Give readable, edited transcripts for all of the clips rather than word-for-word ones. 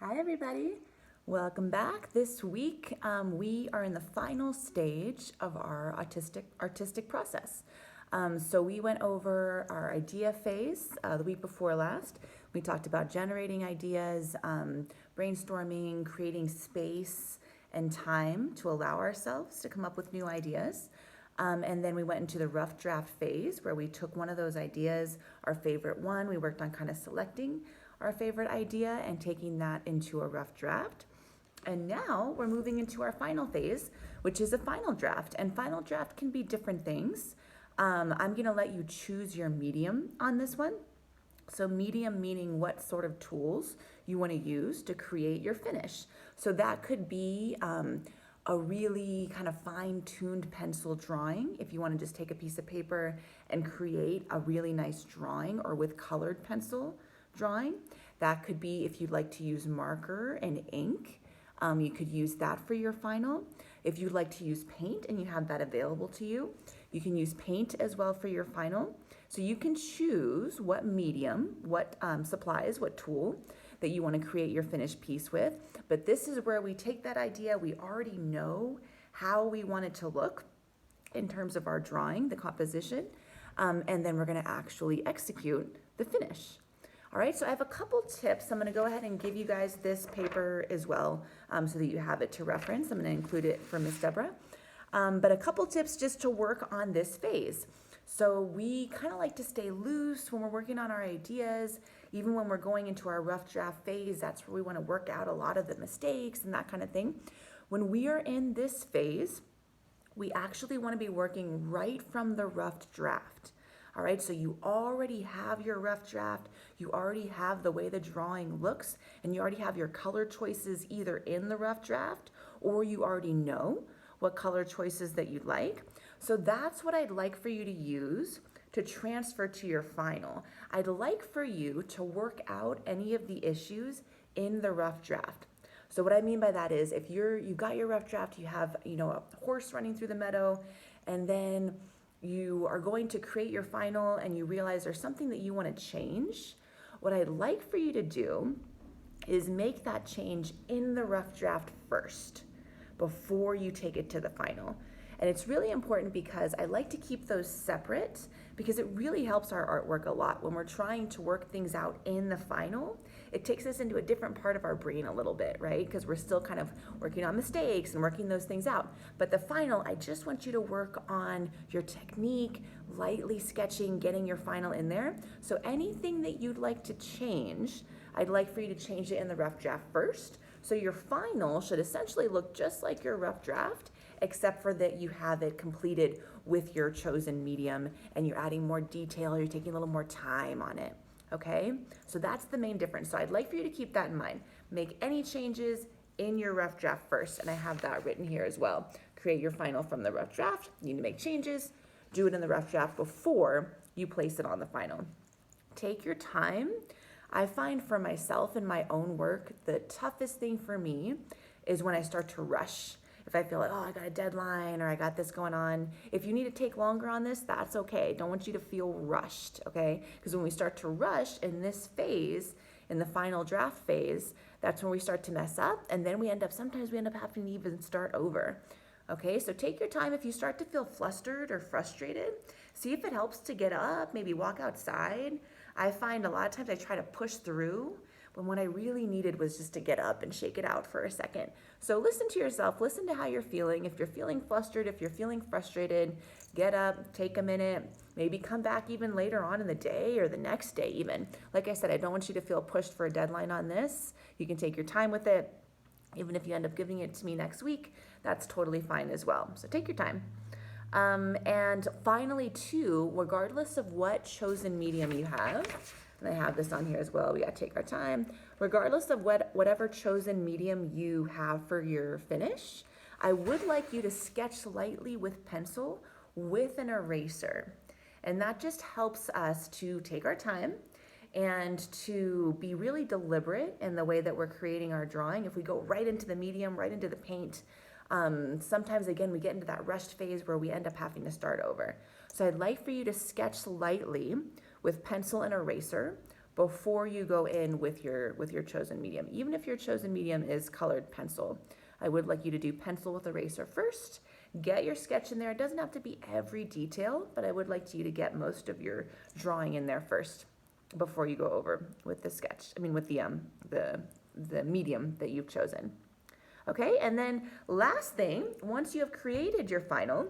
Hi everybody, welcome back. This week we are in the final stage of our artistic process. So we went over our idea phase the week before last. We talked about generating ideas, brainstorming, creating space and time to allow ourselves to come up with new ideas. And then we went into the rough draft phase where we took one of those ideas, our favorite one, we worked on kind of selecting our favorite idea and taking that into a rough draft. And now we're moving into our final phase, which is a final draft. And final draft can be different things. I'm going to let you choose your medium on this one. So medium meaning what sort of tools you want to use to create your finish. So that could be a really kind of fine-tuned pencil drawing if you want to just take a piece of paper and create a really nice drawing, or with colored pencil drawing. That could be if you'd like to use marker and ink. You could use that for your final. If you'd like to use paint and you have that available to you, you can use paint as well for your final. So you can choose what medium, what supplies, what tool that you want to create your finished piece with. But this is where we take that idea, we already know how we want it to look in terms of our drawing, the composition, and then we're going to actually execute the finish. All right, so I have a couple tips. I'm going to go ahead and give you guys this paper as well so that you have it to reference. I'm going to include it for Miss Deborah. But a couple tips just to work on this phase. So we kind of like to stay loose when we're working on our ideas. Even when we're going into our rough draft phase, that's where we want to work out a lot of the mistakes and that kind of thing. When we are in this phase, we actually want to be working right from the rough draft. All right, so you already have your rough draft, you already have the way the drawing looks, and you already have your color choices either in the rough draft, or you already know what color choices that you'd like. So that's what I'd like for you to use to transfer to your final. I'd like for you to work out any of the issues in the rough draft. So what I mean by that is, if you got your rough draft, you have, a horse running through the meadow, and then you are going to create your final and you realize there's something that you want to change, what I'd like for you to do is make that change in the rough draft first before you take it to the final. And it's really important because I like to keep those separate, because it really helps our artwork a lot. When we're trying to work things out in the final, it takes us into a different part of our brain a little bit, right? Because we're still kind of working on mistakes and working those things out. But the final, I just want you to work on your technique, lightly sketching, getting your final in there. So anything that you'd like to change, I'd like for you to change it in the rough draft first. So your final should essentially look just like your rough draft, except for that you have it completed with your chosen medium and you're adding more detail, you're taking a little more time on it, okay? So that's the main difference. So I'd like for you to keep that in mind. Make any changes in your rough draft first, and I have that written here as well. Create your final from the rough draft. You need to make changes, do it in the rough draft before you place it on the final. Take your time. I find for myself in my own work, the toughest thing for me is when I start to rush. If I feel like, oh, I got a deadline or I got this going on. If you need to take longer on this, that's okay. Don't want you to feel rushed, okay? Because when we start to rush in this phase, in the final draft phase, that's when we start to mess up, and then sometimes we end up having to even start over. Okay, so take your time. If you start to feel flustered or frustrated, see if it helps to get up, maybe walk outside. I find a lot of times I try to push through when what I really needed was just to get up and shake it out for a second. So listen to yourself, listen to how you're feeling. If you're feeling flustered, if you're feeling frustrated, get up, take a minute, maybe come back even later on in the day or the next day even. Like I said, I don't want you to feel pushed for a deadline on this. You can take your time with it. Even if you end up giving it to me next week, that's totally fine as well. So take your time. And finally, too, regardless of what chosen medium you have, and I have this on here as well, we gotta take our time. Regardless of whatever chosen medium you have for your finish, I would like you to sketch lightly with pencil with an eraser. And that just helps us to take our time and to be really deliberate in the way that we're creating our drawing. If we go right into the medium, right into the paint, sometimes again we get into that rushed phase where we end up having to start over. So I'd like for you to sketch lightly with pencil and eraser before you go in with your chosen medium. Even if your chosen medium is colored pencil, I would like you to do pencil with eraser first. Get your sketch in there. It doesn't have to be every detail, but I would like you to get most of your drawing in there first before you go over with the sketch. I mean, with the medium that you've chosen. Okay, and then last thing, once you have created your final,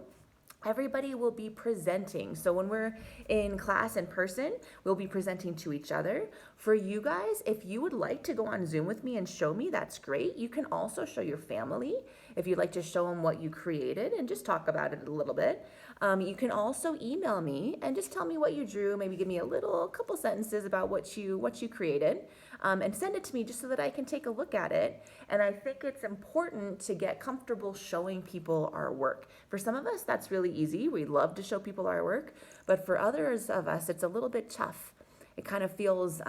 everybody will be presenting. So when we're in class in person, we'll be presenting to each other. For you guys, if you would like to go on Zoom with me and show me, that's great. You can also show your family if you'd like to show them what you created and just talk about it a little bit. You can also email me and just tell me what you drew, maybe give me a couple sentences about what you created, and send it to me just so that I can take a look at it. And I think it's important to get comfortable showing people our work. For some of us, that's really easy. We love to show people our work, but for others of us, it's a little bit tough. It kind of feels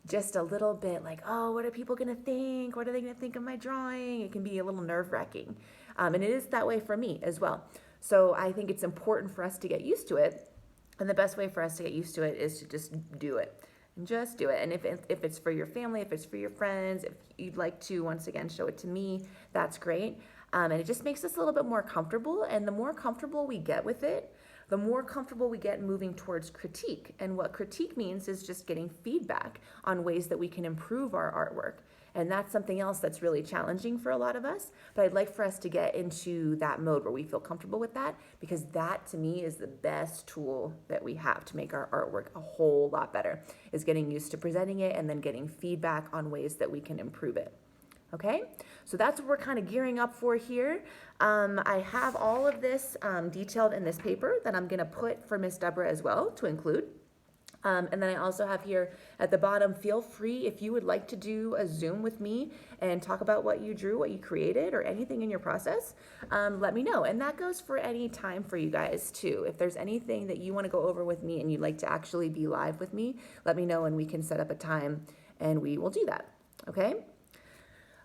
just a little bit like, oh, what are people gonna think? What are they gonna think of my drawing? It can be a little nerve-wracking. And it is that way for me as well. So I think it's important for us to get used to it. And the best way for us to get used to it is to just do it. And just do it. And if it's for your family, if it's for your friends, if you'd like to, once again, show it to me, that's great. And it just makes us a little bit more comfortable. And the more comfortable we get with it, the more comfortable we get moving towards critique. And what critique means is just getting feedback on ways that we can improve our artwork. And that's something else that's really challenging for a lot of us. But I'd like for us to get into that mode where we feel comfortable with that, because that to me is the best tool that we have to make our artwork a whole lot better, is getting used to presenting it and then getting feedback on ways that we can improve it. Okay, so that's what we're kind of gearing up for here. I have all of this detailed in this paper that I'm going to put for Miss Deborah as well to include. And then I also have here at the bottom, feel free if you would like to do a Zoom with me and talk about what you drew, what you created, or anything in your process, let me know. And that goes for any time for you guys too. If there's anything that you want to go over with me and you'd like to actually be live with me, let me know and we can set up a time and we will do that. Okay?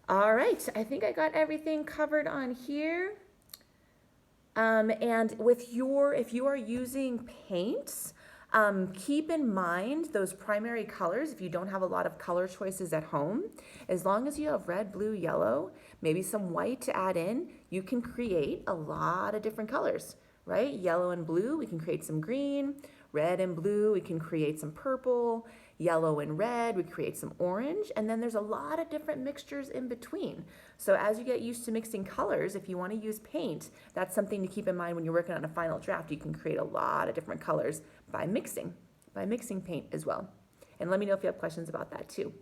All right, I think I got everything covered on here. And if you are using paints, keep in mind those primary colors. If you don't have a lot of color choices at home, as long as you have red, blue, yellow, maybe some white to add in, you can create a lot of different colors, right? Yellow and blue, we can create some green. Red and blue, we can create some purple. Yellow and red, we create some orange, and then there's a lot of different mixtures in between. So as you get used to mixing colors, if you want to use paint, that's something to keep in mind when you're working on a final draft. You can create a lot of different colors by mixing paint as well. And let me know if you have questions about that too.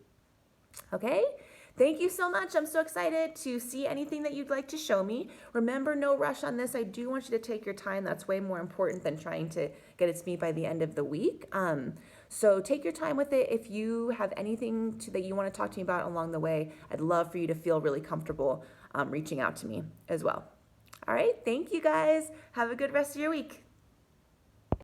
Okay? Thank you so much. I'm so excited to see anything that you'd like to show me. Remember, no rush on this. I do want you to take your time. That's way more important than trying to get it to me by the end of the week. So take your time with it. If you have anything that you want to talk to me about along the way, I'd love for you to feel really comfortable reaching out to me as well. All right. Thank you guys. Have a good rest of your week.